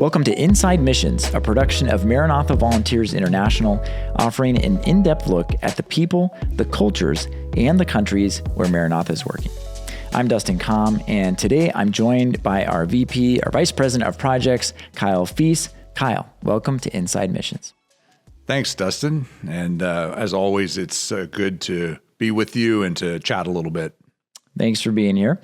Welcome to Inside Missions, a production of Maranatha Volunteers International, offering an in-depth look at the people, the cultures, and the countries where Maranatha is working. I'm Dustin Comm, and today I'm joined by our Vice President of Projects, Kyle Fiess. Kyle, welcome to Inside Missions. Thanks, Dustin. And as always, it's good to be with you and to chat a little bit. Thanks for being here.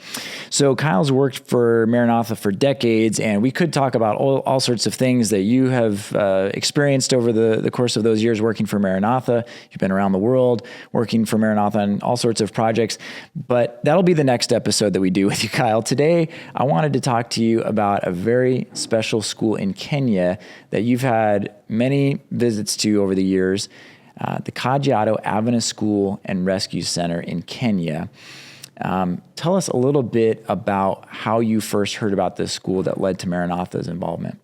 So Kyle's worked for Maranatha for decades, and we could talk about all sorts of things that you have experienced over the course of those years working for Maranatha. You've been around the world working for Maranatha on all sorts of projects, but that'll be the next episode that we do with you, Kyle. Today, I wanted to talk to you about a very special school in Kenya that you've had many visits to over the years, the Kajiado Adventist School and Rescue Center in Kenya. Tell us a little bit about how you first heard about this school that led to Maranatha's involvement.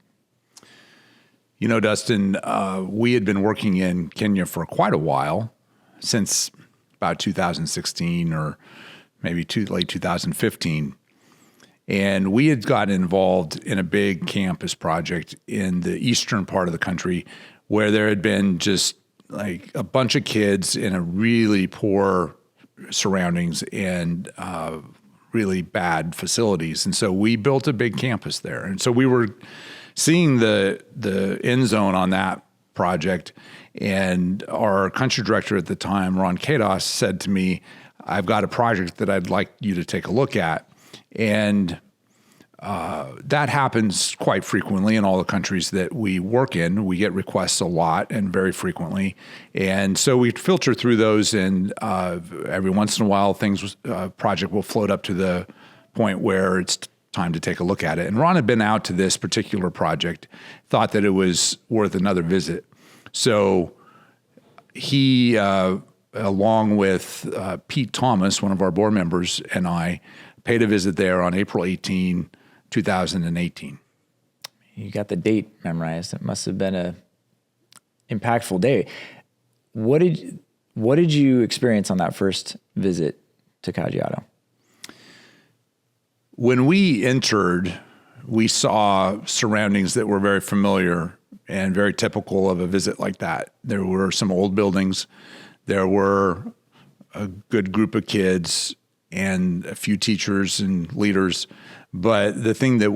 You know, Dustin, we had been working in Kenya for quite a while, since about 2016 or maybe late 2015. And we had gotten involved in a big campus project in the eastern part of the country where there had been just like a bunch of kids in a really poor surroundings and really bad facilities. And so we built a big campus there. And so we were seeing the end zone on that project. And our country director at the time, Ron Kados, said to me, I've got a project that I'd like you to take a look at. And that happens quite frequently in all the countries that we work in. We get requests a lot and very frequently. And so we filter through those, and every once in a while, project will float up to the point where it's time to take a look at it. And Ron had been out to this particular project, thought that it was worth another visit. So he, along with Pete Thomas, one of our board members, and I, paid a visit there on April 18, 2018. You got the date memorized. It must have been a impactful day. What did you experience on that first visit to Kajiado? When we entered, we saw surroundings that were very familiar and very typical of a visit like that. There were some old buildings. There were a good group of kids and a few teachers and leaders. But the thing that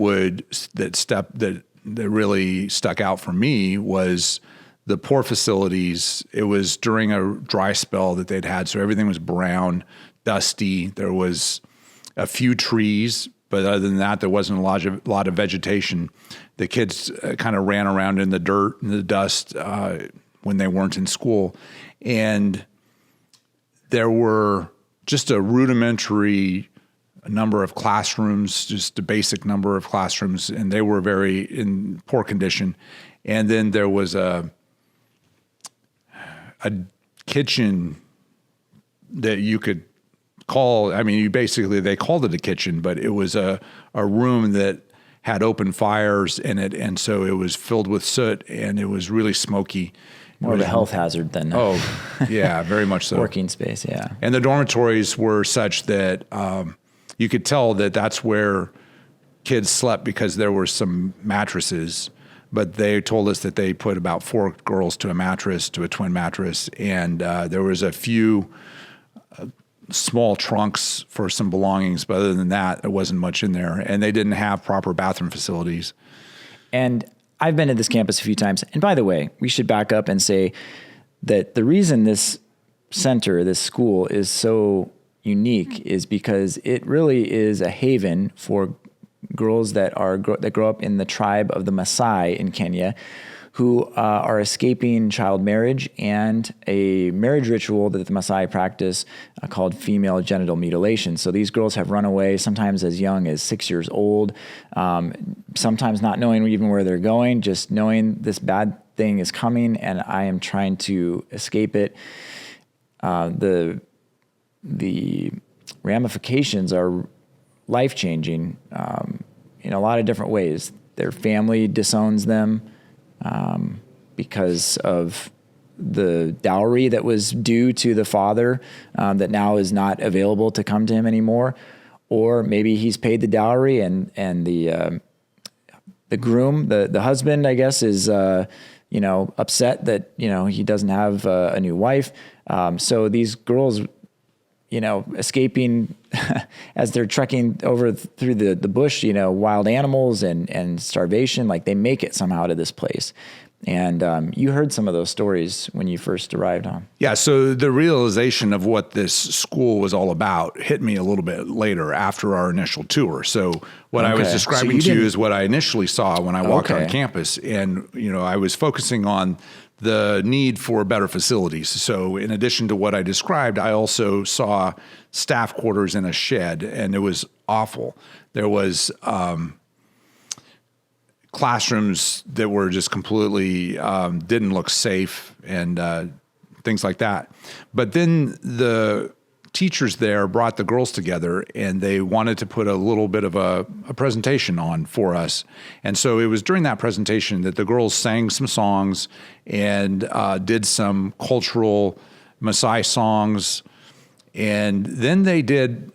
really stuck out for me was the poor facilities. It was during a dry spell that they'd had, so everything was brown, dusty. There was a few trees, but other than that, there wasn't a lot of vegetation. The kids kind of ran around in the dirt and the dust when they weren't in school. And there were just a rudimentary number of classrooms, just a basic number of classrooms, and they were very in poor condition. And then there was a kitchen that you could call, they called it a kitchen, but it was a room that had open fires in it, and so it was filled with soot, and it was really smoky. More of a health hazard than yeah, very much so. Working space, yeah. And the dormitories were such that you could tell that that's where kids slept because there were some mattresses, but they told us that they put about 4 girls to a twin mattress, and there was a few small trunks for some belongings, but other than that, there wasn't much in there, and they didn't have proper bathroom facilities. And I've been to this campus a few times. And by the way, we should back up and say that the reason this center, this school, is so unique is because it really is a haven for girls that grow up in the tribe of the Maasai in Kenya, who are escaping child marriage and a marriage ritual that the Maasai practice called female genital mutilation. So these girls have run away sometimes as young as 6 years old, sometimes not knowing even where they're going, just knowing this bad thing is coming and I am trying to escape it. The ramifications are life-changing in a lot of different ways. Their family disowns them because of the dowry that was due to the father that now is not available to come to him anymore. Or maybe he's paid the dowry and the the groom, the husband, I guess, is, upset that, he doesn't have a new wife. So these girls, escaping as they're trekking over through the bush, wild animals and starvation, like they make it somehow to this place. And you heard some of those stories when you first arrived on. Yeah, so the realization of what this school was all about hit me a little bit later after our initial tour. So what I was describing to you is what I initially saw when I walked on campus. And, I was focusing on the need for better facilities. So in addition to what I described, I also saw staff quarters in a shed, and it was awful. There was classrooms that were just completely didn't look safe and things like that. But then the teachers there brought the girls together, and they wanted to put a little bit of a presentation on for us. And so it was during that presentation that the girls sang some songs and did some cultural Maasai songs. And then they did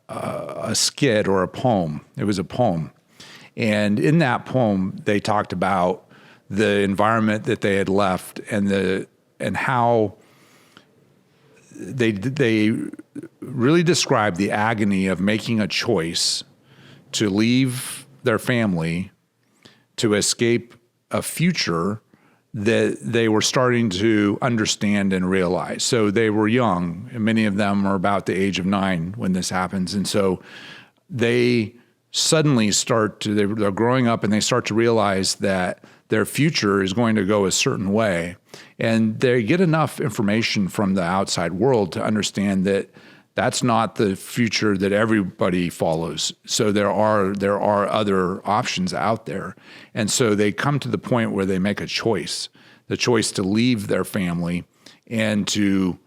a skit or a poem. It was a poem. And in that poem, they talked about the environment that they had left and how they really described the agony of making a choice to leave their family to escape a future that they were starting to understand and realize. So they were young, and many of them are about the age of 9 when this happens. And so they suddenly they're growing up, and they start to realize that their future is going to go a certain way. And they get enough information from the outside world to understand that that's not the future that everybody follows. So there are other options out there. And so they come to the point where they make a choice, the choice to leave their family and to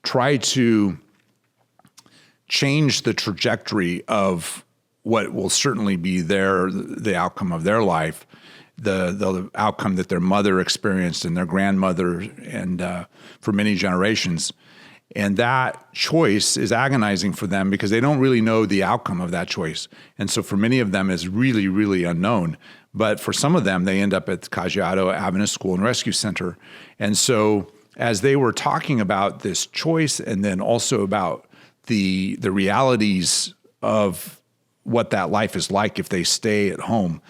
try to change the trajectory of what will certainly be the outcome of their life, the outcome that their mother experienced and their grandmother and for many generations. And that choice is agonizing for them because they don't really know the outcome of that choice. And so for many of them, it's really, really unknown. But for some of them, they end up at the Kajiado Adventist School and Rescue Center. And so as they were talking about this choice and then also about the realities of what that life is like if they stay at home,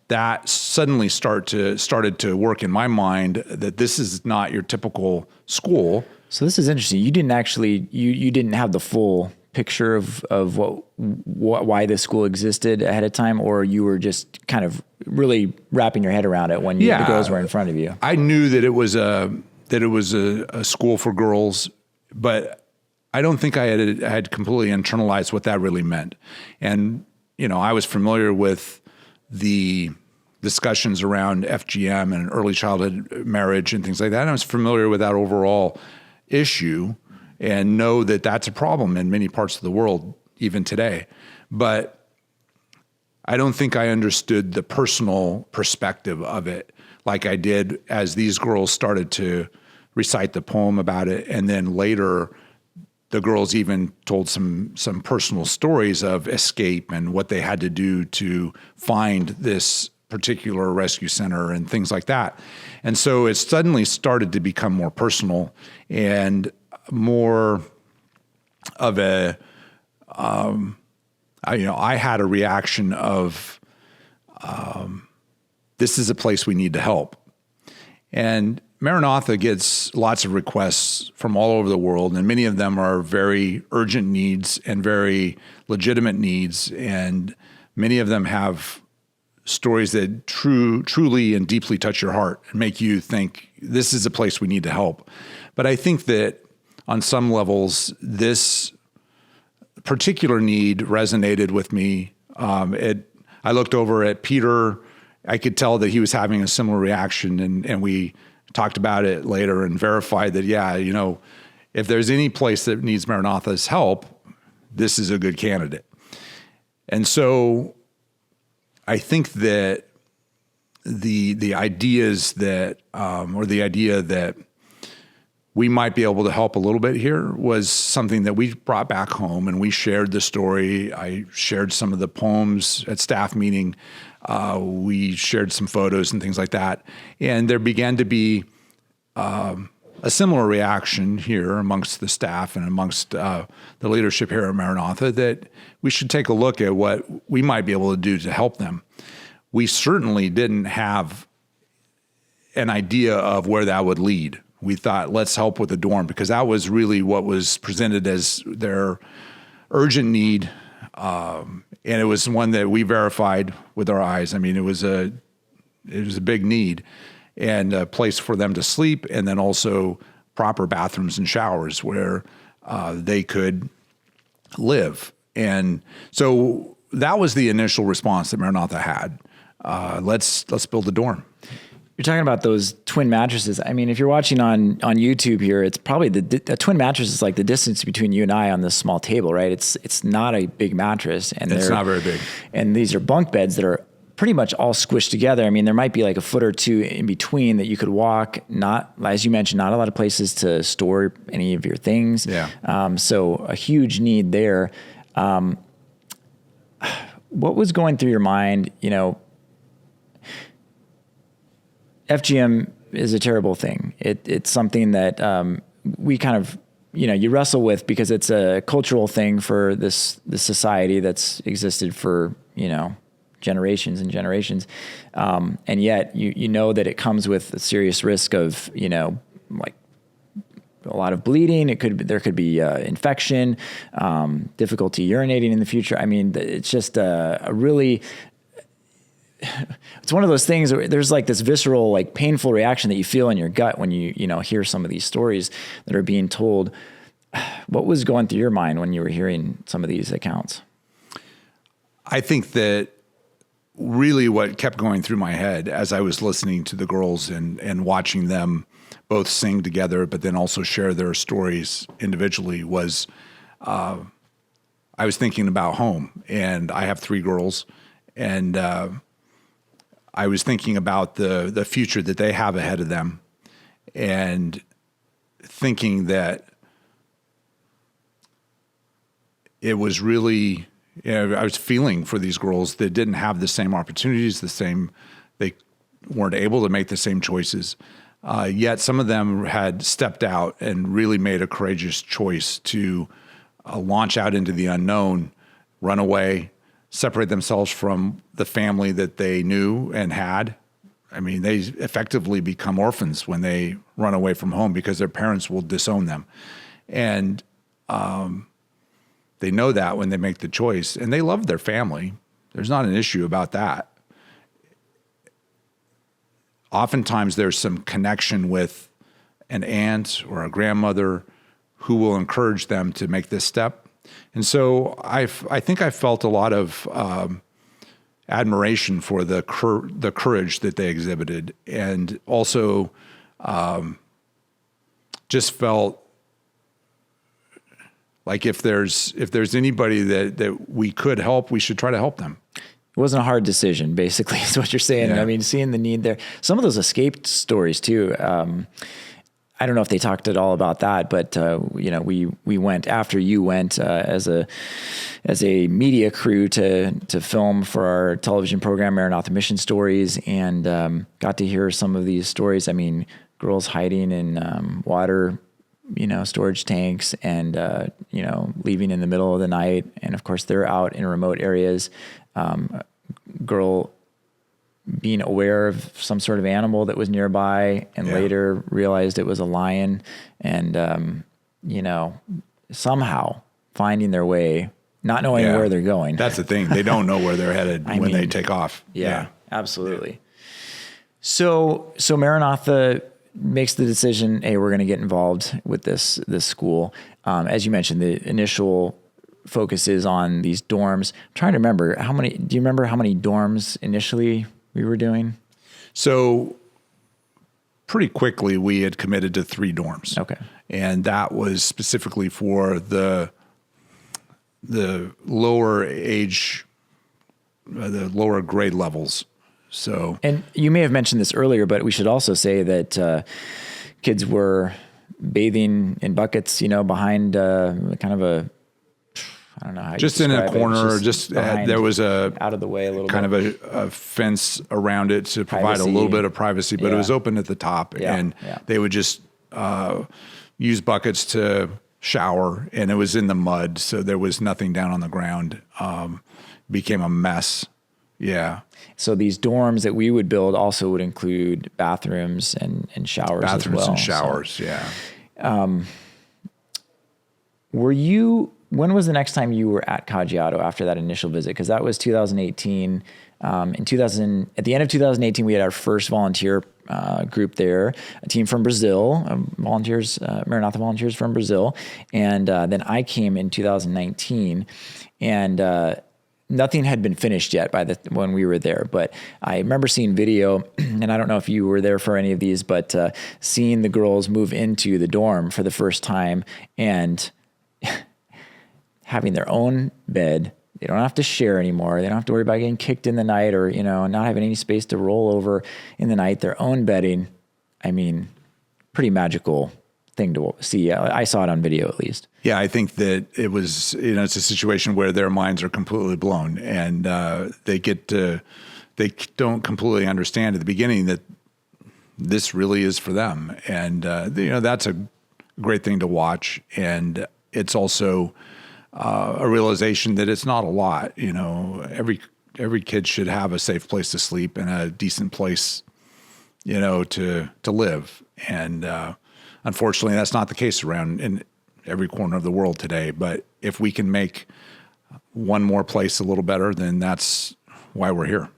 that suddenly started to work in my mind that this is not your typical school. So this is interesting. You didn't actually you didn't have the full picture of why this school existed ahead of time, or you were just kind of really wrapping your head around it when the girls were in front of you. I knew that it was a school for girls, but I don't think I had completely internalized what that really meant. And I was familiar with the discussions around FGM and early childhood marriage and things like that. And I was familiar with that overall issue and know that that's a problem in many parts of the world, even today. But I don't think I understood the personal perspective of it like I did as these girls started to recite the poem about it. And then later, the girls even told some personal stories of escape and what they had to do to find this particular rescue center and things like that. And so it suddenly started to become more personal and more of a, I had a reaction of, this is a place we need to help. And Maranatha gets lots of requests from all over the world, and many of them are very urgent needs and very legitimate needs, and many of them have stories that truly and deeply touch your heart and make you think this is a place we need to help. But I think that on some levels, this particular need resonated with me. I looked over at Peter. I could tell that he was having a similar reaction, and we talked about it later and verified that, if there's any place that needs Maranatha's help, this is a good candidate. And so I think that the ideas that, or the idea that we might be able to help a little bit here was something that we brought back home, and we shared the story. I shared some of the poems at staff meeting. We shared some photos and things like that. And there began to be a similar reaction here amongst the staff and amongst the leadership here at Maranatha that we should take a look at what we might be able to do to help them. We certainly didn't have an idea of where that would lead. We thought, let's help with the dorm, because that was really what was presented as their urgent need. And it was one that we verified with our eyes. I mean, it was a big need, and a place for them to sleep, and then also proper bathrooms and showers where they could live. And so that was the initial response that Maranatha had. Let's build a dorm. You're talking about those twin mattresses. I mean, if you're watching on YouTube here, it's probably a twin mattress is like the distance between you and I on this small table, right? It's not a big mattress, and it's not very big. And these are bunk beds that are pretty much all squished together. I mean, there might be like a foot or two in between that you could walk. Not, as you mentioned, not a lot of places to store any of your things. Yeah. So a huge need there. What was going through your mind? You know, FGM is a terrible thing. It's something that we kind of, you wrestle with because it's a cultural thing for this society that's existed for, generations and generations. And yet you know that it comes with a serious risk of, like a lot of bleeding. There could be infection, difficulty urinating in the future. I mean, it's just a really... It's one of those things where there's like this visceral, like painful reaction that you feel in your gut when you hear some of these stories that are being told. What was going through your mind when you were hearing some of these accounts? I think that really what kept going through my head as I was listening to the girls and watching them both sing together, but then also share their stories individually was, I was thinking about home, and I have 3 girls, and, I was thinking about the future that they have ahead of them, and thinking that it was really, I was feeling for these girls that didn't have the same opportunities, they weren't able to make the same choices. Yet some of them had stepped out and really made a courageous choice to launch out into the unknown, run away, separate themselves from the family that they knew and had. I mean, they effectively become orphans when they run away from home because their parents will disown them. And they know that when they make the choice, and they love their family. There's not an issue about that. Oftentimes there's some connection with an aunt or a grandmother who will encourage them to make this step. And so I think I felt a lot of admiration for the courage that they exhibited, and also just felt like if there's anybody that we could help, we should try to help them. It wasn't a hard decision, basically, is what you're saying. Yeah. I mean, seeing the need there. Some of those escaped stories too. I don't know if they talked at all about that, but we went after you went as a media crew to film for our television program, Maranatha Mission Stories, and got to hear some of these stories. I mean, girls hiding in water, storage tanks, and leaving in the middle of the night, and of course they're out in remote areas. Girl being aware of some sort of animal that was nearby, and later realized it was a lion, and, somehow finding their way, not knowing where they're going. That's the thing. They don't know where they're headed when they take off. Yeah, absolutely. So Maranatha makes the decision, hey, we're going to get involved with this school. As you mentioned, the initial focus is on these dorms. I'm trying to remember do you remember how many dorms initially we were doing? So pretty quickly we had committed to 3 dorms. Okay. And that was specifically for the lower age, the lower grade levels. So, and you may have mentioned this earlier, but we should also say that kids were bathing in buckets, behind kind of a, I don't know how you just in a describe it. corner, Behind, there was out of the way a little kind bit. of a fence around it to provide Privacy. a little bit of privacy, but it Yeah. was open at the top, and they would just use buckets to shower, and it was in the mud, so there was nothing down on the ground. Became a mess. Yeah. So these dorms that we would build also would include bathrooms and showers as Bathrooms well. and showers, yeah. When was the next time you were at Kajiado after that initial visit? Because that was 2018. At the end of 2018, we had our first volunteer group there, a team from Brazil, Maranatha volunteers from Brazil. And then I came in 2019, and nothing had been finished yet when we were there. But I remember seeing video, and I don't know if you were there for any of these, but seeing the girls move into the dorm for the first time and having their own bed. They don't have to share anymore. They don't have to worry about getting kicked in the night or, not having any space to roll over in the night. Their own bedding. I mean, pretty magical thing to see. I saw it on video at least. Yeah, I think that it was, it's a situation where their minds are completely blown, and they don't completely understand at the beginning that this really is for them. And, that's a great thing to watch. And it's also a realization that it's not a lot. Every kid should have a safe place to sleep and a decent place, to live. And unfortunately, that's not the case around in every corner of the world today. But if we can make one more place a little better, then that's why we're here.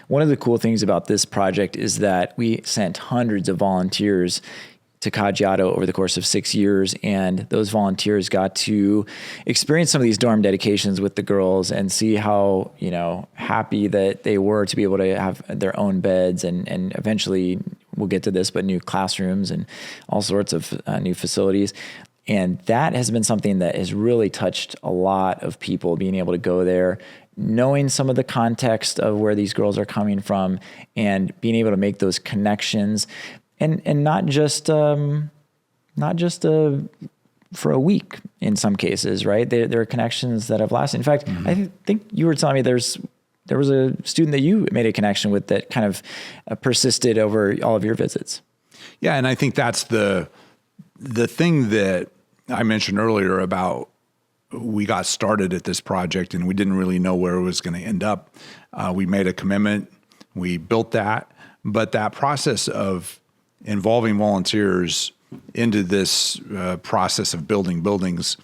One of the cool things about this project is that we sent hundreds of volunteers to Kajiado over the course of 6 years. And those volunteers got to experience some of these dorm dedications with the girls and see how, happy that they were to be able to have their own beds and eventually we'll get to this, but new classrooms and all sorts of new facilities. And that has been something that has really touched a lot of people, being able to go there, knowing some of the context of where these girls are coming from and being able to make those connections. And not just for a week in some cases, right? There are connections that have lasted. In fact, I think you were telling me there was a student that you made a connection with that kind of persisted over all of your visits. Yeah, and I think that's the thing that I mentioned earlier about we got started at this project and we didn't really know where it was going to end up. We made a commitment, we built that, but that process of involving volunteers into this process of building buildings,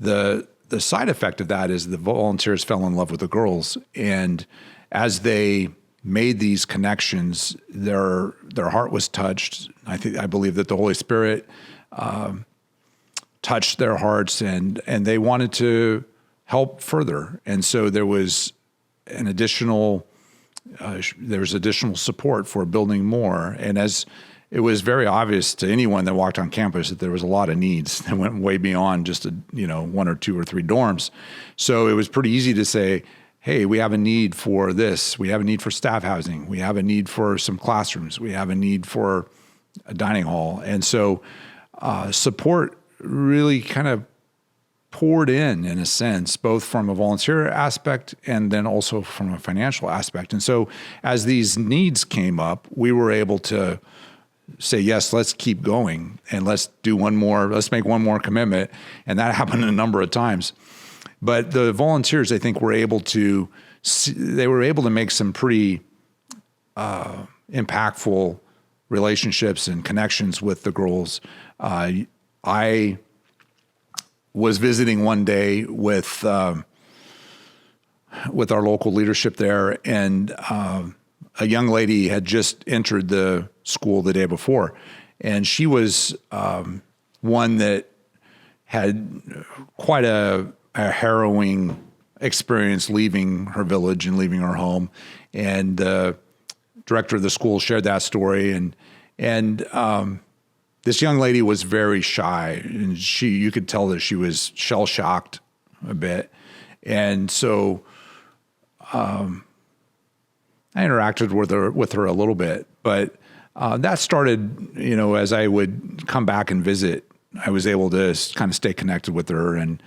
the side effect of that is the volunteers fell in love with the girls, and as they made these connections, their heart was touched. I believe that the Holy Spirit touched their hearts, and they wanted to help further, and so there was additional support for building more, and as it was very obvious to anyone that walked on campus that there was a lot of needs that went way beyond just one or two or three dorms. So it was pretty easy to say, hey, we have a need for this. We have a need for staff housing. We have a need for some classrooms. We have a need for a dining hall. And so support really kind of poured in a sense, both from a volunteer aspect and then also from a financial aspect. And so as these needs came up, we were able to say, yes, let's keep going and let's make one more commitment. And that happened a number of times. But the volunteers, I think, were able to make some pretty impactful relationships and connections with the girls. I was visiting one day with our local leadership there, and a young lady had just entered the school the day before, and she was one that had quite a harrowing experience leaving her village and leaving her home. And the director of the school shared that story, and this young lady was very shy, and you could tell that she was shell-shocked a bit. And so I interacted with her a little bit, but that started, as I would come back and visit, I was able to kind of stay connected with her and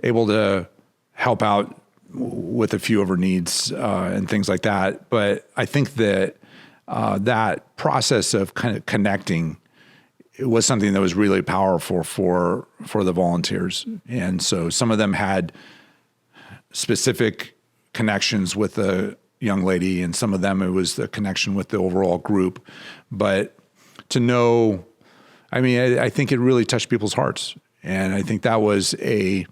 able to help out with a few of her needs and things like that. But I think that that process of kind of connecting, it was something that was really powerful for the volunteers. And so some of them had specific connections with the young lady, and some of them, it was the connection with the overall group. But to know, I think it really touched people's hearts. And I think that was a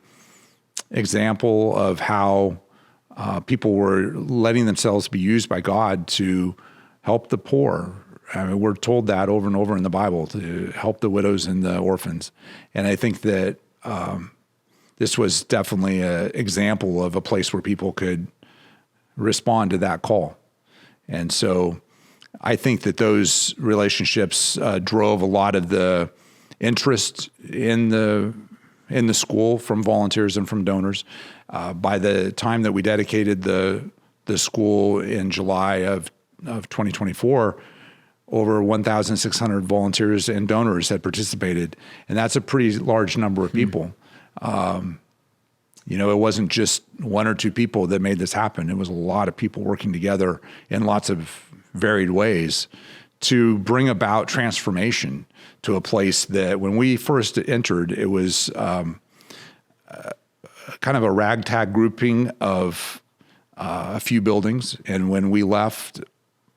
example of how people were letting themselves be used by God to help the poor. We're told that over and over in the Bible, to help the widows and the orphans. And I think that this was definitely an example of a place where people could respond to that call. And so I think that those relationships drove a lot of the interest in the school from volunteers and from donors. By the time that we dedicated the school in July of 2024, over 1,600 volunteers and donors had participated, and that's a pretty large number of people. It wasn't just one or two people that made this happen. It was a lot of people working together in lots of varied ways to bring about transformation to a place that when we first entered, it was kind of a ragtag grouping of a few buildings. And when we left,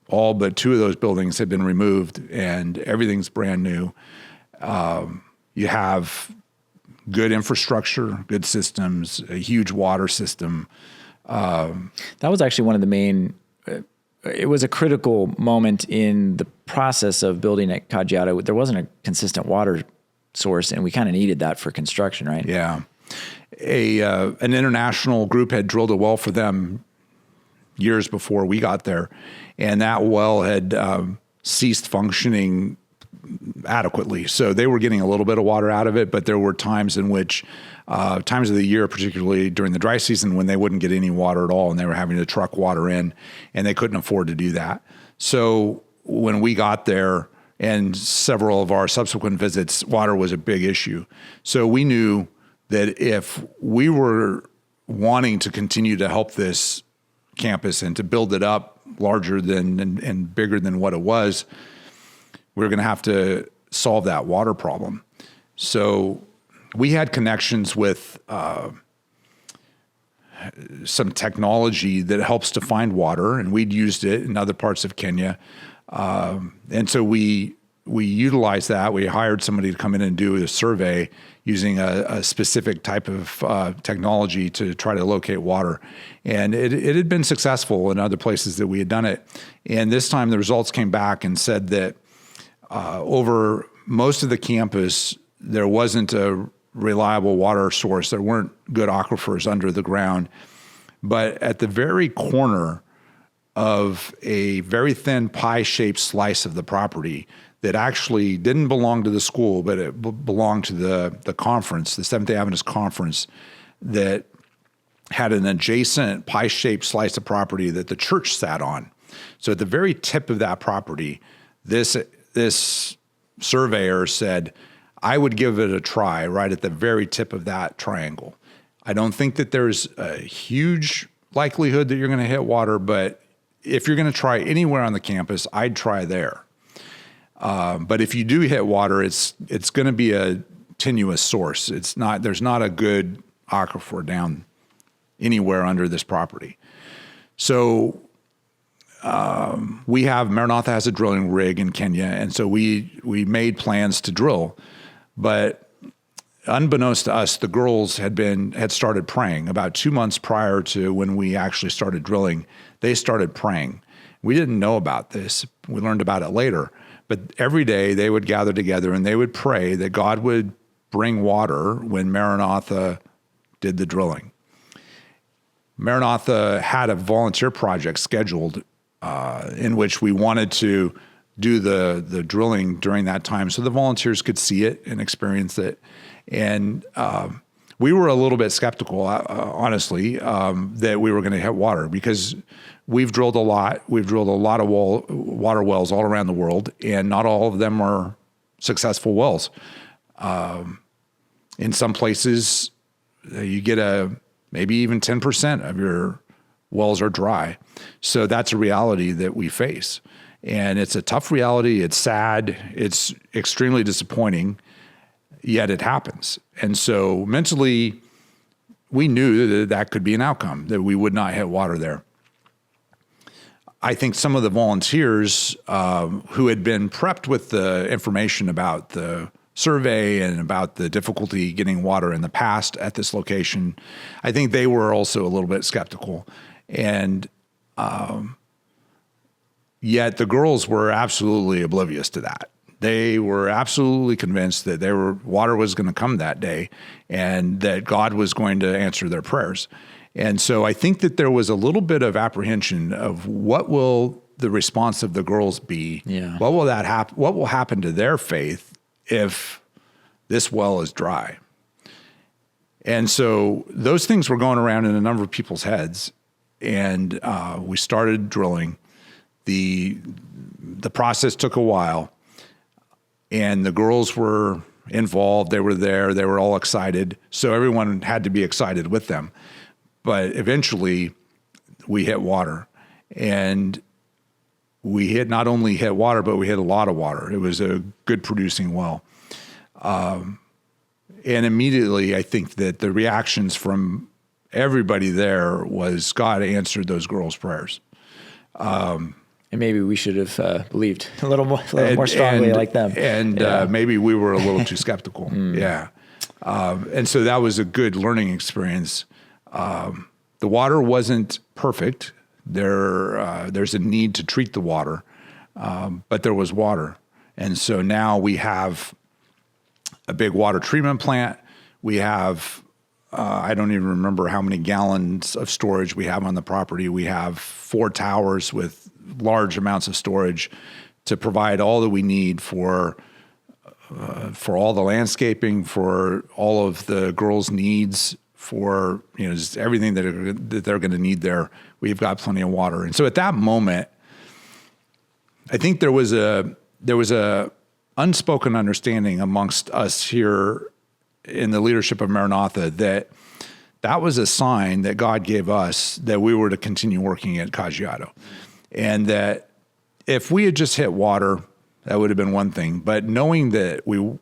all but two of those buildings had been removed and everything's brand new. You have good infrastructure, good systems, a huge water system. That was actually one of the main, it was a critical moment in the process of building at Kajiado. There wasn't a consistent water source, and we kind of needed that for construction, right? Yeah. An international group had drilled a well for them years before we got there, and that well had ceased functioning adequately. So they were getting a little bit of water out of it, but there were times in which, times of the year, particularly during the dry season, when they wouldn't get any water at all and they were having to truck water in, and they couldn't afford to do that. So when we got there and several of our subsequent visits, water was a big issue. So we knew that if we were wanting to continue to help this campus and to build it up larger than and bigger than what it was, we're going to have to solve that water problem. So we had connections with some technology that helps to find water, and we'd used it in other parts of Kenya. And so we utilized that. We hired somebody to come in and do a survey using a specific type of technology to try to locate water. And it had been successful in other places that we had done it. And this time the results came back and said that over most of the campus, there wasn't a reliable water source. There weren't good aquifers under the ground. But at the very corner of a very thin pie-shaped slice of the property that actually didn't belong to the school, but it belonged to the conference, the Seventh-day Adventist conference, that had an adjacent pie-shaped slice of property that the church sat on. So at the very tip of that property, this surveyor said, I would give it a try right at the very tip of that triangle. I don't think that there's a huge likelihood that you're going to hit water, but if you're going to try anywhere on the campus, I'd try there. But if you do hit water, it's going to be a tenuous source. There's not a good aquifer down anywhere under this property. So Maranatha has a drilling rig in Kenya, and so we made plans to drill. But unbeknownst to us, the girls had started praying about 2 months prior to when we actually started drilling. They started praying. We didn't know about this. We learned about it later. But every day they would gather together and they would pray that God would bring water when Maranatha did the drilling. Maranatha had a volunteer project scheduled in which we wanted to do the drilling during that time so the volunteers could see it and experience it. And we were a little bit skeptical, honestly, that we were going to hit water because we've drilled a lot. We've drilled a lot of water wells all around the world, and not all of them are successful wells. In some places, you get maybe even 10% of your wells are dry. So that's a reality that we face. And it's a tough reality. It's sad. It's extremely disappointing, yet it happens. And so mentally, we knew that could be an outcome, that we would not hit water there. I think some of the volunteers who had been prepped with the information about the survey and about the difficulty getting water in the past at this location, I think they were also a little bit skeptical. And yet the girls were absolutely oblivious to that. They were absolutely convinced that water was going to come that day and that God was going to answer their prayers. And so I think that there was a little bit of apprehension of what will the response of the girls be? Yeah. What will happen to their faith if this well is dry? And so those things were going around in a number of people's heads. And we started drilling. The process took a while, and the girls were involved. They were there. They were all excited. So everyone had to be excited with them. But eventually, we hit water, and we not only hit water, but we hit a lot of water. It was a good producing well. And immediately, I think that the reactions from everybody there was God answered those girls' prayers. And maybe we should have believed a little more strongly like them. And maybe we were a little too skeptical. Yeah. And so that was a good learning experience. The water wasn't perfect. There's a need to treat the water, but there was water. And so now we have a big water treatment plant. We have, I don't even remember how many gallons of storage we have on the property. We have 4 towers with large amounts of storage to provide all that we need for all the landscaping, for all of the girls' needs, for just everything that they're going to need there. We've got plenty of water. And so at that moment, I think there was a unspoken understanding amongst us here in the leadership of Maranatha that was a sign that God gave us that we were to continue working at Kajiado. And that if we had just hit water, that would have been one thing. But knowing that we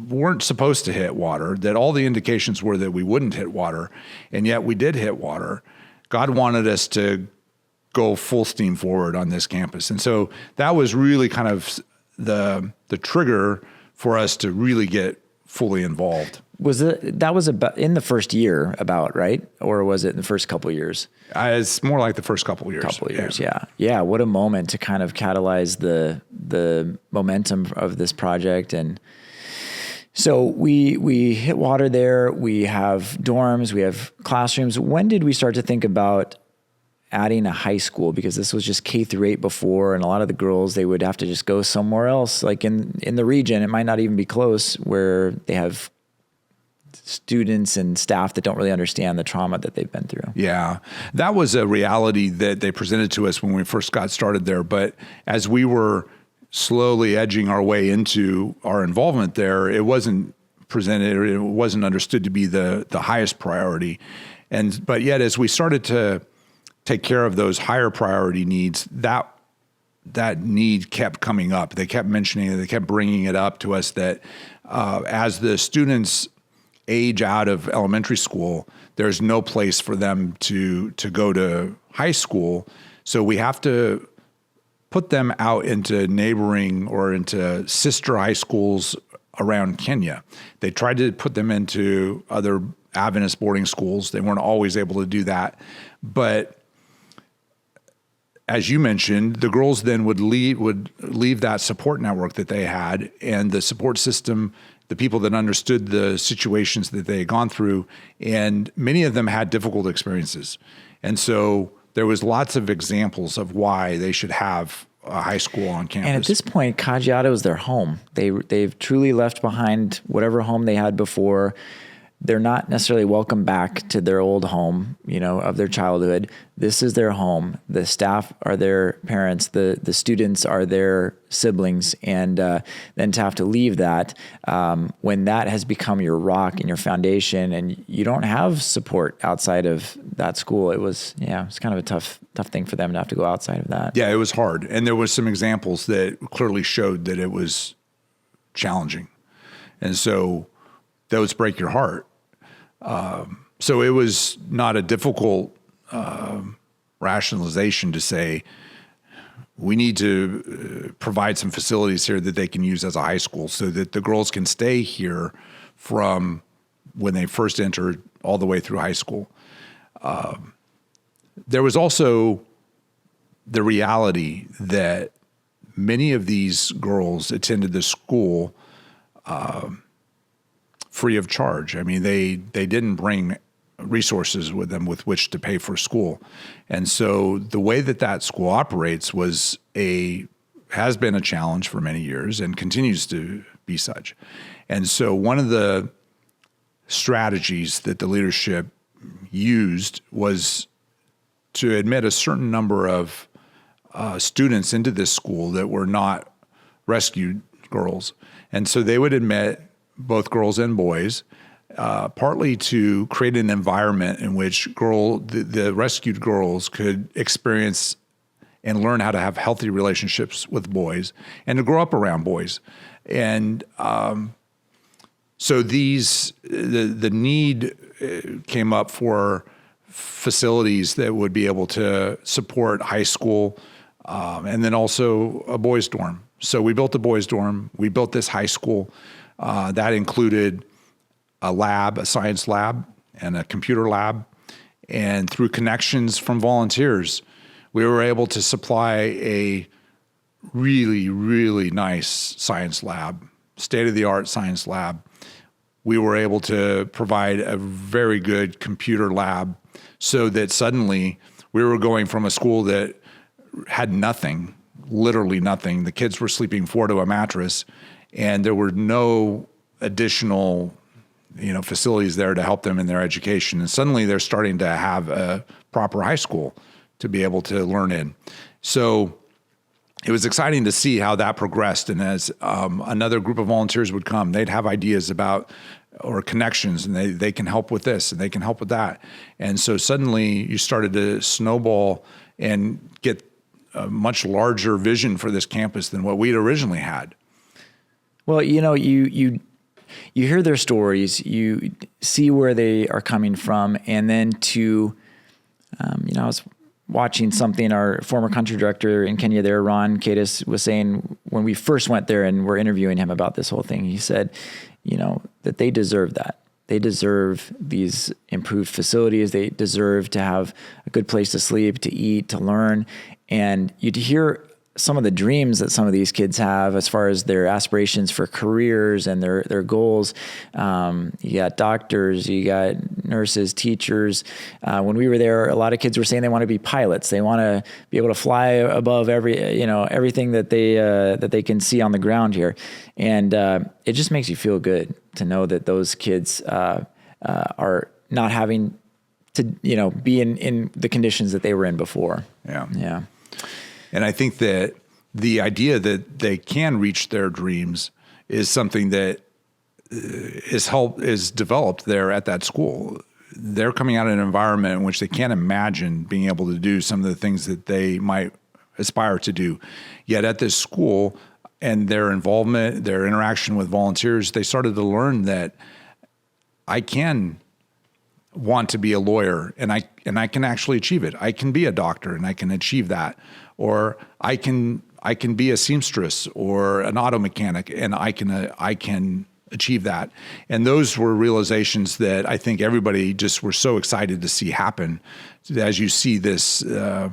weren't supposed to hit water, that all the indications were that we wouldn't hit water, and yet we did hit water, God wanted us to go full steam forward on this campus. And so that was really kind of the trigger for us to really get fully involved. That was about in the first year, right? Or was it in the first couple of years? It's more like the first couple of years. Yeah. What a moment to kind of catalyze the momentum of this project. And so we hit water there. We have dorms. We have classrooms. When did we start to think about adding a high school? Because this was just K-8 before, and a lot of the girls, they would have to just go somewhere else, like in the region. It might not even be close, where they have students and staff that don't really understand the trauma that they've been through. Yeah, that was a reality that they presented to us when we first got started there. But as we were slowly edging our way into our involvement there, it wasn't presented, or it wasn't understood to be the highest priority. But yet, as we started to take care of those higher priority needs, that need kept coming up. They kept mentioning it. They kept bringing it up to us that as the students age out of elementary school, there's no place for them to go to high school. So we have to put them out into neighboring or into sister high schools around Kenya. They tried to put them into other Adventist boarding schools. They weren't always able to do that. But as you mentioned, the girls then would leave that support network that they had and the support system, the people that understood the situations that they had gone through, and many of them had difficult experiences. And so there was lots of examples of why they should have a high school on campus. And at this point, Kajiado is their home. They've truly left behind whatever home they had before. they're not necessarily welcome back to their old home, of their childhood. This is their home. The staff are their parents. The students are their siblings. And then to have to leave that, when that has become your rock and your foundation, and you don't have support outside of that school, it's kind of a tough thing for them to have to go outside of that. Yeah, it was hard. And there was some examples that clearly showed that it was challenging. And so those break your heart. So it was not a difficult rationalization to say, we need to provide some facilities here that they can use as a high school so that the girls can stay here from when they first entered all the way through high school. There was also the reality that many of these girls attended the school free of charge. I mean, they didn't bring resources with them with which to pay for school. And so the way that school operates has been a challenge for many years and continues to be such. And so one of the strategies that the leadership used was to admit a certain number of students into this school that were not rescued girls. And so they would admit both girls and boys, partly to create an environment in which the rescued girls could experience and learn how to have healthy relationships with boys and to grow up around boys. And so the need came up for facilities that would be able to support high school and then also a boys' dorm. So we built a boys' dorm. We built this high school. That included a science lab, and a computer lab. And through connections from volunteers, we were able to supply a really, really nice science lab, state-of-the-art science lab. We were able to provide a very good computer lab so that suddenly we were going from a school that had nothing, literally nothing. The kids were sleeping 4 to a mattress, and there were no additional, facilities there to help them in their education. And suddenly they're starting to have a proper high school to be able to learn in. So it was exciting to see how that progressed. And as another group of volunteers would come, they'd have ideas about or connections, and they can help with this and they can help with that. And so suddenly you started to snowball and get a much larger vision for this campus than what we'd originally had. Well, you hear their stories, you see where they are coming from, and then I was watching something our former country director in Kenya there, Ron Cadis, was saying when we first went there and we're interviewing him about this whole thing. He said, that they deserve that. They deserve these improved facilities. They deserve to have a good place to sleep, to eat, to learn. And you'd hear some of the dreams that some of these kids have as far as their aspirations for careers and their goals. You got doctors, you got nurses, teachers. When we were there, a lot of kids were saying they want to be pilots. They want to be able to fly above everything that they can see on the ground here. And it just makes you feel good to know that those kids are not having to be in the conditions that they were in before. Yeah. And I think that the idea that they can reach their dreams is something that is developed there at that school. They're coming out of an environment in which they can't imagine being able to do some of the things that they might aspire to do. Yet at this school and their involvement, their interaction with volunteers, they started to learn that I can want to be a lawyer and I can actually achieve it. I can be a doctor and I can achieve that. Or I can be a seamstress or an auto mechanic, and I can achieve that. And those were realizations that I think everybody just were so excited to see happen. As you see this, the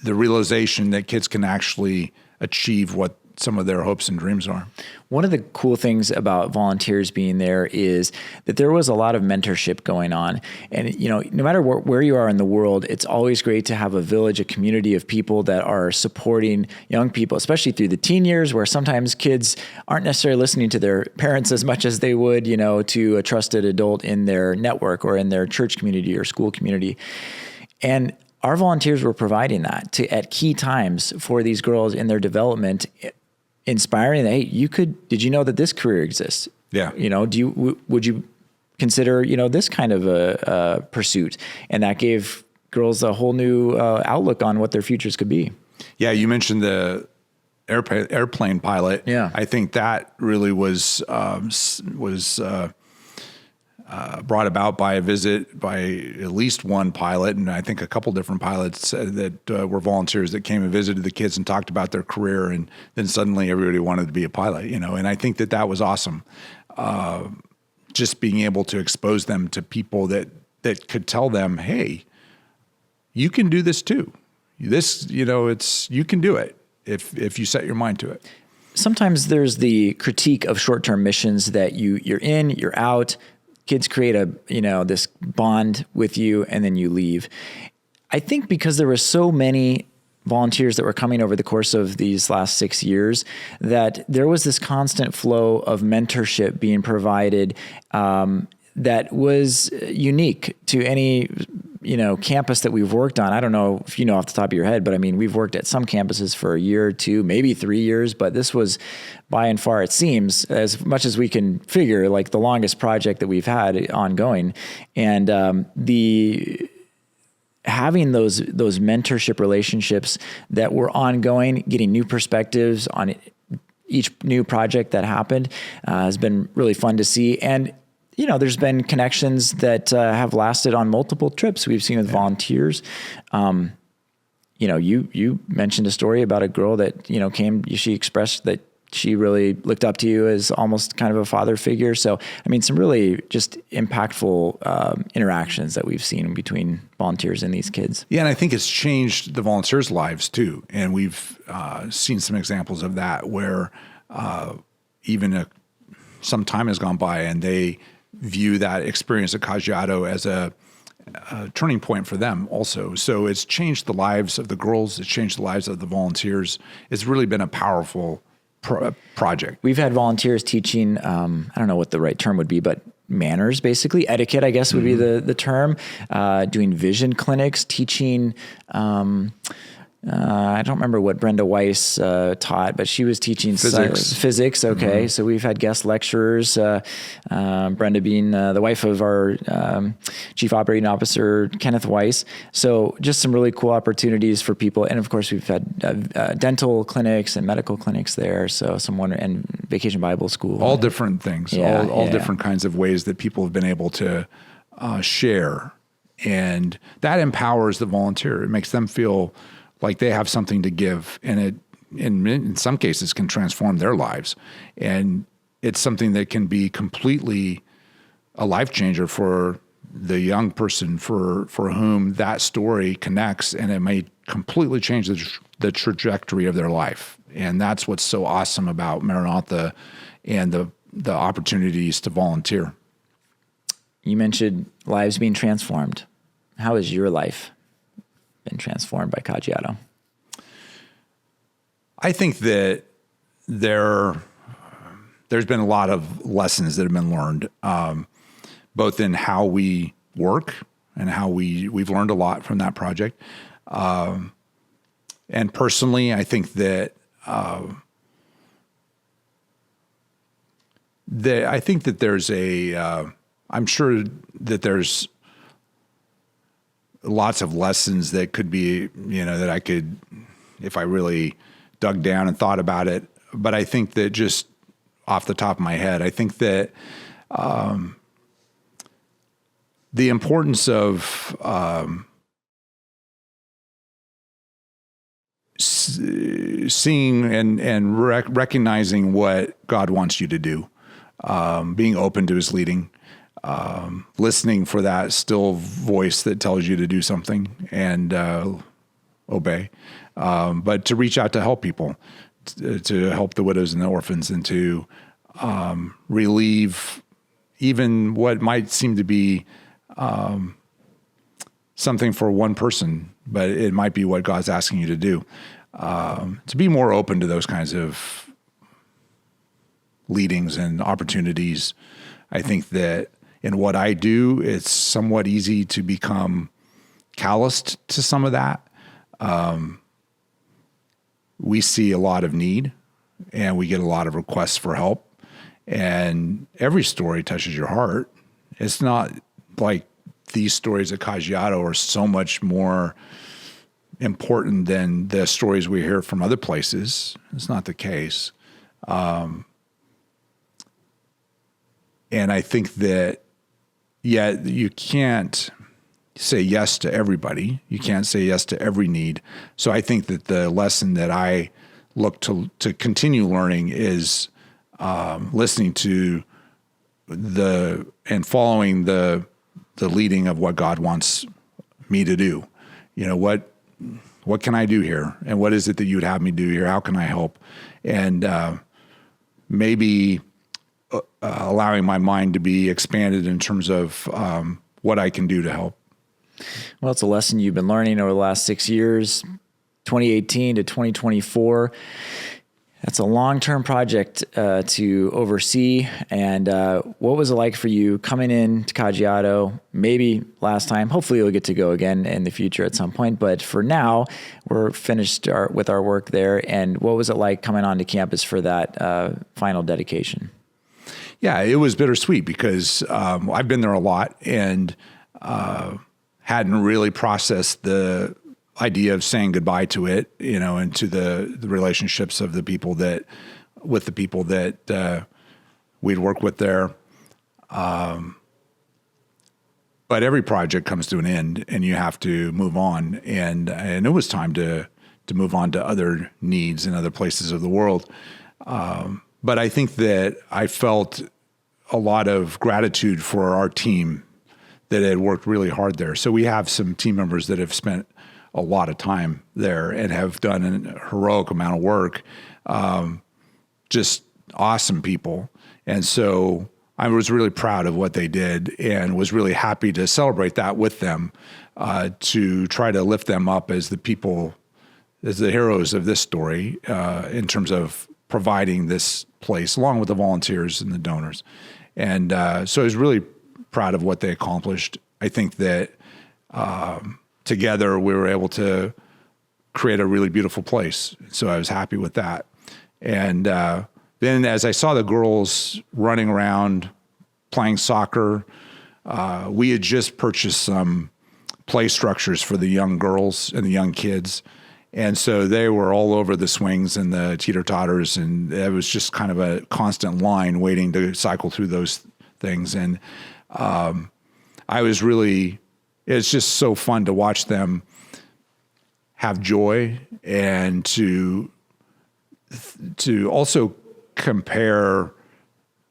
realization that kids can actually achieve what some of their hopes and dreams are. One of the cool things about volunteers being there is that there was a lot of mentorship going on. And, no matter where you are in the world, it's always great to have a village, a community of people that are supporting young people, especially through the teen years, where sometimes kids aren't necessarily listening to their parents as much as they would, to a trusted adult in their network or in their church community or school community. And our volunteers were providing that at key times for these girls in their development, inspiring that, hey, did you know that this career exists? Yeah. Would you consider, this kind of a pursuit? And that gave girls a whole new outlook on what their futures could be. Yeah. You mentioned the airplane pilot. Yeah. I think that really was brought about by a visit by at least one pilot, and I think a couple different pilots that were volunteers that came and visited the kids and talked about their career, and then suddenly everybody wanted to be a pilot, and I think that was awesome. Just being able to expose them to people that could tell them, hey, you can do this too. You can do it if you set your mind to it. Sometimes there's the critique of short-term missions that you're in, you're out. Kids create this bond with you, and then you leave. I think because there were so many volunteers that were coming over the course of these last 6 years, that there was this constant flow of mentorship being provided that was unique to any campus that we've worked on. I don't know if you know off the top of your head, but we've worked at some campuses for a year or two, maybe 3 years, but this was by and far, it seems, as much as we can figure, like the longest project that we've had ongoing. And having those mentorship relationships that were ongoing, getting new perspectives on each new project that happened has been really fun to see. And there's been connections that have lasted on multiple trips we've seen with volunteers. You mentioned a story about a girl that, came, she expressed that she really looked up to you as almost kind of a father figure. So, some really just impactful interactions that we've seen between volunteers and these kids. Yeah, and I think it's changed the volunteers' lives too. And we've seen some examples of that where even some time has gone by and they view that experience at Kajiado as a turning point for them also. So it's changed the lives of the girls. It's changed the lives of the volunteers. It's really been a powerful project. We've had volunteers teaching, I don't know what the right term would be, but manners, basically. Etiquette, I guess, would be the term. Doing vision clinics, teaching... I don't remember what Brenda Weiss taught, but she was teaching physics. Okay. Mm-hmm. So we've had guest lecturers, Brenda being the wife of our chief operating officer, Kenneth Weiss. So just some really cool opportunities for people. And of course, we've had dental clinics and medical clinics there. So and Vacation Bible School. All different things, all different kinds of ways that people have been able to share. And that empowers the volunteer. It makes them feel like they have something to give, and it, in some cases, can transform their lives. And it's something that can be completely a life changer for the young person for whom that story connects, and it may completely change the trajectory of their life. And that's what's so awesome about Maranatha and the opportunities to volunteer. You mentioned lives being transformed. How has your life been transformed by Kajiado? I think that there's been a lot of lessons that have been learned, both in how we work and how we've learned a lot from that project. And personally, I think that there's I'm sure that there's lots of lessons that could be, that I could, if I really dug down and thought about it. But I think that just off the top of my head, I think that the importance of seeing and recognizing what God wants you to do, being open to his leading, listening for that still voice that tells you to do something and obey, but to reach out to help people, to help the widows and the orphans, and to relieve even what might seem to be something for one person, but it might be what God's asking you to do. To be more open to those kinds of leadings and opportunities. I think that in what I do, it's somewhat easy to become calloused to some of that. We see a lot of need, and we get a lot of requests for help, and every story touches your heart. It's not like these stories at Kajiado are so much more important than the stories we hear from other places. It's not the case. And I think that, you can't say yes to everybody. You can't say yes to every need. So I think that the lesson that I look to continue learning is listening to and following the leading of what God wants me to do. What can I do here? And what is it that you would have me do here? How can I help? And maybe allowing my mind to be expanded in terms of what I can do to help. Well, it's a lesson you've been learning over the last 6 years, 2018 to 2024. That's a long-term project to oversee. And what was it like for you coming in to Kajiado? Maybe last time. Hopefully you'll get to go again in the future at some point. But for now, we're finished with our work there. And what was it like coming onto campus for that final dedication? Yeah, it was bittersweet because I've been there a lot and hadn't really processed the idea of saying goodbye to it, and to the relationships of the people that we'd work with there. But every project comes to an end, and you have to move on. And it was time to move on to other needs in other places of the world. But I think that I felt a lot of gratitude for our team that had worked really hard there. So we have some team members that have spent a lot of time there and have done a heroic amount of work. Just awesome people. And so I was really proud of what they did and was really happy to celebrate that with them, to try to lift them up as the people, as the heroes of this story, in terms of providing this place along with the volunteers and the donors. And so I was really proud of what they accomplished. I think that together we were able to create a really beautiful place. So I was happy with that. And then as I saw the girls running around playing soccer, we had just purchased some play structures for the young girls and the young kids. And so they were all over the swings and the teeter-totters, and it was just kind of a constant line waiting to cycle through those things. And it's just so fun to watch them have joy and to also compare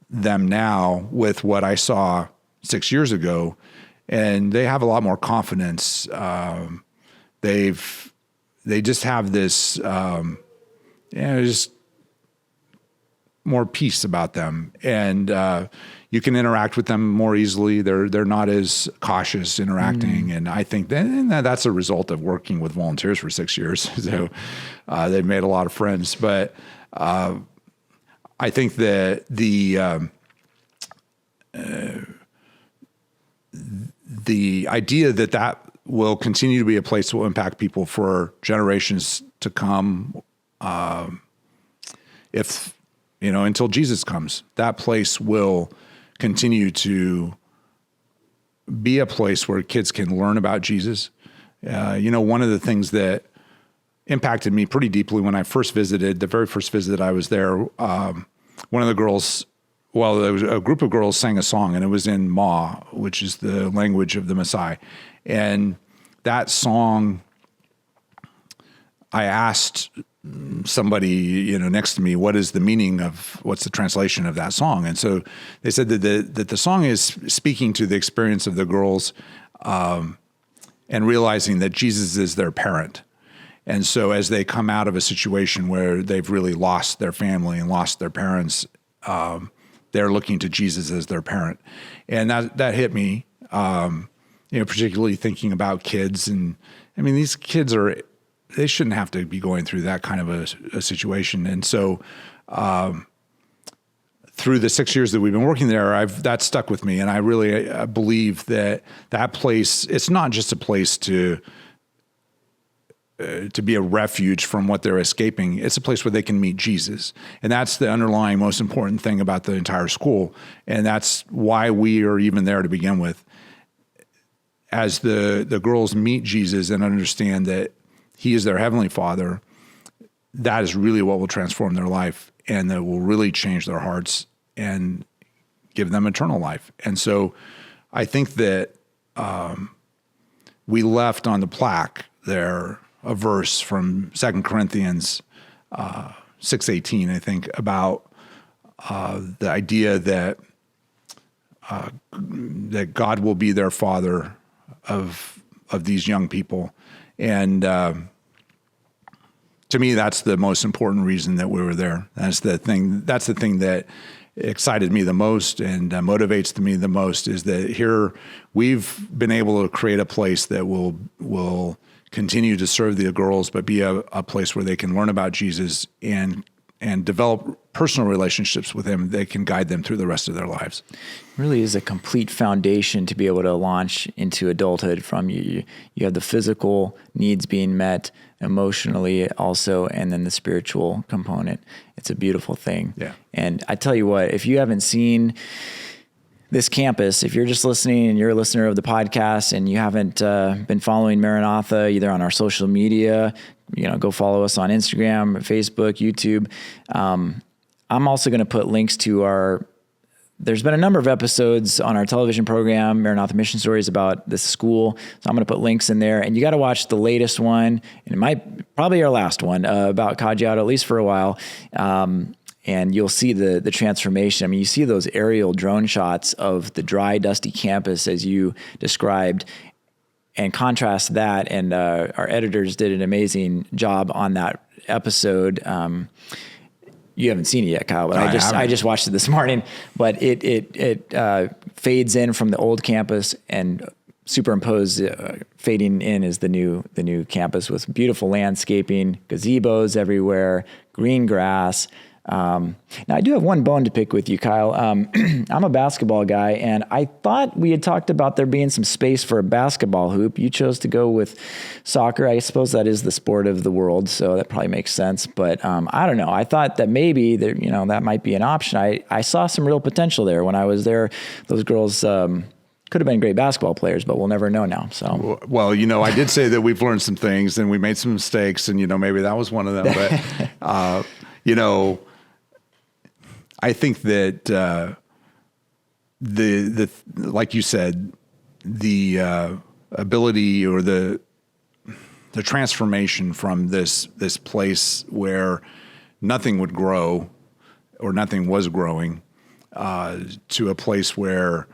them now with what I saw 6 years ago. And they have a lot more confidence. They just have this, just more peace about them, and you can interact with them more easily. They're not as cautious interacting, and I think that's a result of working with volunteers for 6 years. So they've made a lot of friends, but I think that the idea that will continue to be a place that will impact people for generations to come. Until Jesus comes, that place will continue to be a place where kids can learn about Jesus. One of the things that impacted me pretty deeply when I first visited, the very first visit I was there, one of the girls, there was a group of girls sang a song, and it was in Ma, which is the language of the Maasai. And that song, I asked somebody, next to me, what's the translation of that song? And so they said that the song is speaking to the experience of the girls, and realizing that Jesus is their parent. And so as they come out of a situation where they've really lost their family and lost their parents, they're looking to Jesus as their parent. And that hit me, particularly thinking about kids. And I mean, these kids they shouldn't have to be going through that kind of a situation. And so through the 6 years that we've been working there, that stuck with me. And I really believe that place, it's not just a place to be a refuge from what they're escaping. It's a place where they can meet Jesus. And that's the underlying most important thing about the entire school. And that's why we are even there to begin with. As the girls meet Jesus and understand that he is their heavenly Father, that is really what will transform their life and that will really change their hearts and give them eternal life. And so I think that we left on the plaque there a verse from 2 Corinthians 6:18, I think, about the idea that God will be their Father of these young people. And to me, that's the most important reason that we were there. That's the thing that excited me the most and motivates me the most, is that here we've been able to create a place that will continue to serve the girls, but be a place where they can learn about Jesus and develop personal relationships with him that can guide them through the rest of their lives. It really is a complete foundation to be able to launch into adulthood from. You have the physical needs being met, emotionally also, and then the spiritual component. It's a beautiful thing. Yeah. And I tell you what, if you haven't seen this campus, if you're just listening and you're a listener of the podcast and you haven't been following Maranatha either on our social media, go follow us on Instagram, Facebook, YouTube. I'm also going to put links to there's been a number of episodes on our television program, Maranatha Mission Stories, about this school. So I'm going to put links in there, and you got to watch the latest one, and it might probably our last one, about Kajiado, at least for a while. And you'll see the transformation. I mean, you see those aerial drone shots of the dry, dusty campus as you described, and contrast that. And our editors did an amazing job on that episode. You haven't seen it yet, Kyle, but I just watched it this morning. But it fades in from the old campus and superimposed, fading in is the new campus with beautiful landscaping, gazebos everywhere, green grass. Now I do have one bone to pick with you, Kyle. I'm a basketball guy, and I thought we had talked about there being some space for a basketball hoop. You chose to go with soccer. I suppose that is the sport of the world, so that probably makes sense. But I don't know. I thought that maybe there, that might be an option. I saw some real potential there when I was there. Those girls could have been great basketball players, but we'll never know now. So, well, I did say that we've learned some things and we made some mistakes, and maybe that was one of them. But I think that the like you said, the ability or the transformation from this place where nothing would grow or nothing was growing to a place where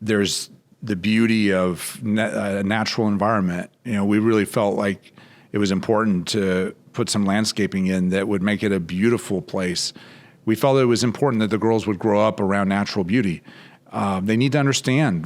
there's the beauty of a natural environment. We really felt like it was important to put some landscaping in that would make it a beautiful place. We felt it was important that the girls would grow up around natural beauty. They need to understand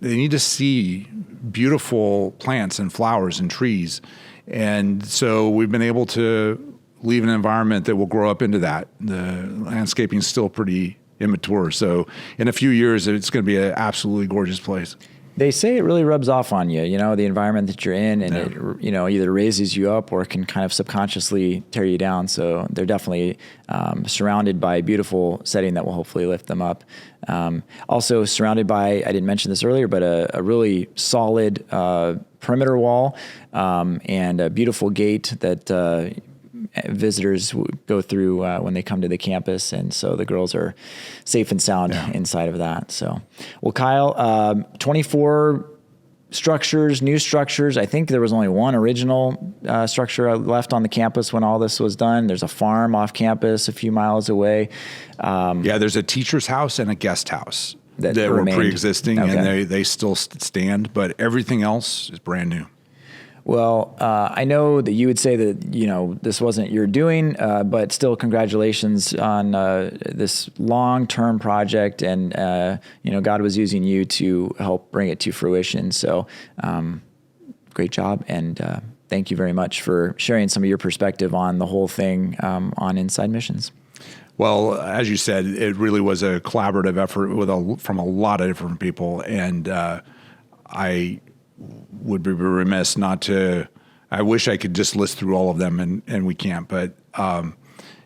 they need to see beautiful plants and flowers and trees. And so we've been able to leave an environment that will grow up into that. The landscaping is still pretty immature. So in a few years, it's going to be an absolutely gorgeous place. They say it really rubs off on you, the environment that you're in, and it, either raises you up or can kind of subconsciously tear you down. So they're definitely surrounded by a beautiful setting that will hopefully lift them up. Also surrounded by, I didn't mention this earlier, but a really solid perimeter wall and a beautiful gate that visitors go through when they come to the campus. And so the girls are safe and sound inside of that. So, well, Kyle, 24 structures, new structures. I think there was only one original structure left on the campus when all this was done. There's a farm off campus a few miles away. There's a teacher's house and a guest house that were pre-existing, and they still stand, but everything else is brand new. Well, I know that you would say that, this wasn't your doing, but still congratulations on this long-term project. And, God was using you to help bring it to fruition. So great job. And thank you very much for sharing some of your perspective on the whole thing on Inside Missions. Well, as you said, it really was a collaborative effort from a lot of different people. And I would be remiss not to. I wish I could just list through all of them, and we can't. But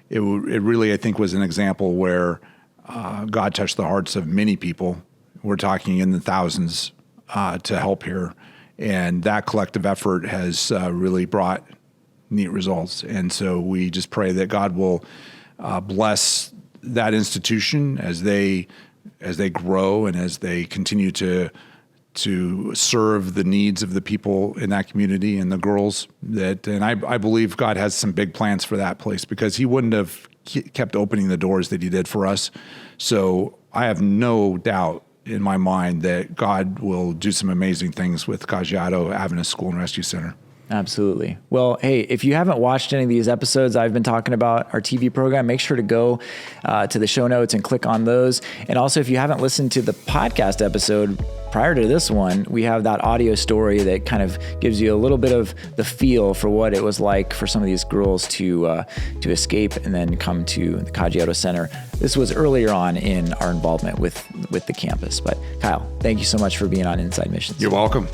it really, I think, was an example where God touched the hearts of many people. We're talking in the thousands to help here, and that collective effort has really brought neat results. And so we just pray that God will bless that institution as they grow and as they continue to serve the needs of the people in that community and the girls. And I believe God has some big plans for that place, because he wouldn't have kept opening the doors that he did for us. So I have no doubt in my mind that God will do some amazing things with Kajiado Adventist School and Rescue Center. Absolutely. Well, hey, if you haven't watched any of these episodes I've been talking about, our TV program, make sure to go to the show notes and click on those. And also, if you haven't listened to the podcast episode prior to this one, we have that audio story that kind of gives you a little bit of the feel for what it was like for some of these girls to escape and then come to the Kajiado Center. This was earlier on in our involvement with the campus. But Kyle, thank you so much for being on Inside Missions. You're welcome.